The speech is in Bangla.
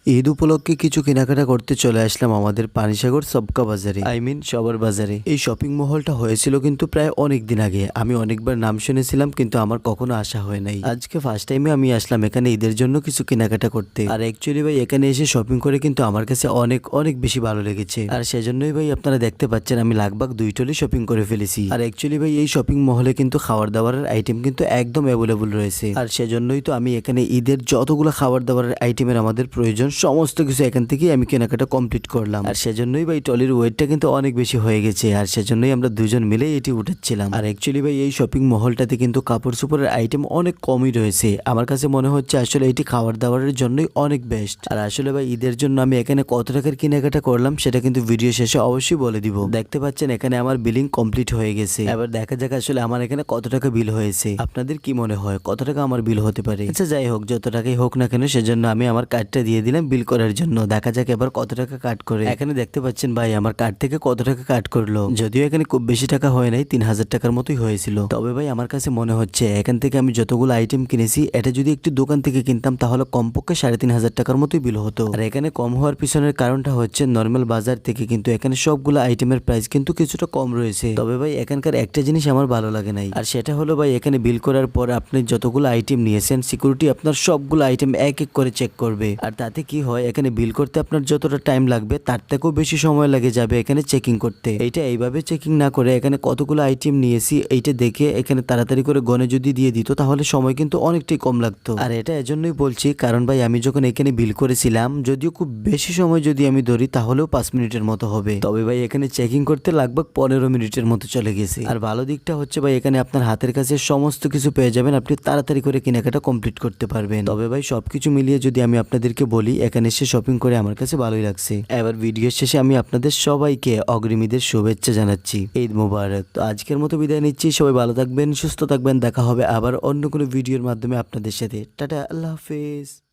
ঈদ উপলক্ষে কিছু কেনাকাটা করতে চলে আসলাম আমাদের পানিসাগর সবকা বাজারে, সবার বাজারে। এই শপিং মহলটা হয়েছিল কিন্তু প্রায় অনেক দিন আগে। আমি অনেকবার নাম শুনেছিলাম কিন্তু আমার কখনো আসা হয় নাই। আজকে ফার্স্ট টাইমে আমি আসলাম এখানে ঈদের জন্য কিছু কেনাকাটা করতে। আর অ্যাকচুয়ালি ভাই এখানে এসে শপিং করে কিন্তু আমার কাছে অনেক অনেক বেশি ভালো লেগেছে। আর সেজন্যই ভাই আপনারা দেখতে পাচ্ছেন আমি লাগভাগ 2 টলি শপিং করে ফেলেছি। আর অ্যাকচুয়ালি ভাই এই শপিং মহলে কিন্তু খাবার দাবারের আইটেম কিন্তু একদম অ্যাভেলেবল রয়েছে। আর সেজন্যই তো আমি এখানে ঈদের যতগুলো খাবার দাবারের আইটেমের আমাদের প্রয়োজন সমস্ত কিছু এখান থেকেই আমি কেনাকাটা কমপ্লিট করলাম। আর সেজন্যই ভাই টলির ওয়েটটা কিন্তু অনেক বেশি হয়ে গেছে। আর সেজন্যই আমরা দুজন মিলে এটি উঠাচ্ছিলাম। আর অ্যাকচুয়ালি ভাই এই শপিং মহলটাতে কিন্তু কাপড় চোপড়ের আইটেম অনেক কমই রয়েছে। আমার কাছে মনে হচ্ছে আসলে এটি খাবার দাবারের জন্যই অনেক বেস্ট। আর আসলে ভাই ঈদের জন্য আমি এখানে কত টাকার কেনাকাটা করলাম সেটা কিন্তু ভিডিও শেষে অবশ্যই বলে দিব। দেখতে পাচ্ছেন এখানে আমার বিলিং কমপ্লিট হয়ে গেছে। এবার দেখা যাক আসলে আমার এখানে কত টাকা বিল হয়েছে। আপনাদের কি মনে হয় কত টাকা আমার বিল হতে পারে? আচ্ছা যাই হোক, যত টাকাই হোক না কেন সেজন্য আমি আমার কার্ডটা দিয়ে দিলাম বিল করার জন্য। দেখা যাক এবার কত টাকা কাট করে। এখানে দেখতে পাচ্ছেন ভাই আমার কার্ড থেকে কত টাকা কাট করলো। যদিও এখানে খুব বেশি টাকা হয় নাই, 3000 টাকার মতোই হয়েছিল। তবে ভাই আমার কাছে মনে হচ্ছে এখান থেকে আমি যতগুলো আইটেম কিনেছি এটা যদি একটু দোকান থেকে কিনতাম তাহলে কমপক্ষে 3500 টাকার মতোই বিল হতো। আর এখানে কম হওয়ার পিছনের কারণটা হচ্ছে নর্মাল বাজার থেকে কিন্তু এখানে সবগুলো আইটেমের প্রাইস কিন্তু কিছুটা কম রয়েছে। তবে ভাই এখানকার একটা জিনিস আমার ভালো লাগে নাই, আর সেটা হলো ভাই এখানে বিল করার পর আপনি যতগুলো আইটেম নিয়েছেন সিকিউরিটি আপনার সবগুলো আইটেম এক এক করে চেক করবে। আর তাতে কি হয়, এখানে বিল করতে আপনার যতটা টাইম লাগবে তার থেকেও বেশি সময় লাগে যাবে এখানে চেকিং করতে। এইটা এইভাবে চেকিং না করে এখানে কতগুলো আইটেম নিয়েছি এইটা দেখে এখানে তাড়াতাড়ি করে গনে যদি দিয়ে দিত তাহলে সময় কিন্তু অনেকটাই কম লাগতো। আর এটা এজন্যই বলছি কারণ ভাই আমি যখন এখানে বিল করেছিলাম যদিও খুব বেশি সময় যদি আমি ধরি তাহলেও 5 মিনিটের মতো হবে। তবে ভাই এখানে চেকিং করতে লাগভাগ 15 মিনিটের মতো চলে গেছে। আর ভালো দিকটা হচ্ছে ভাই এখানে আপনার হাতের কাছে সমস্ত কিছু পেয়ে যাবেন, আপনি তাড়াতাড়ি করে কেনাকাটা কমপ্লিট করতে পারবেন। তবে ভাই সবকিছু মিলিয়ে যদি আমি আপনাদেরকে বলি এখানে এসে শপিং করে আমার কাছে ভালোই লাগছে। এবার ভিডিও শেষে আমি আপনাদের সবাইকে অগ্রিম ঈদের শুভেচ্ছা জানাচ্ছি। ঈদ মোবারক। তো আজকের মতো বিদায় নিচ্ছি, সবাই ভালো থাকবেন, সুস্থ থাকবেন। দেখা হবে আবার অন্য কোনো ভিডিওর মাধ্যমে আপনাদের সাথে। টাটা, আল্লাহ হাফেজ।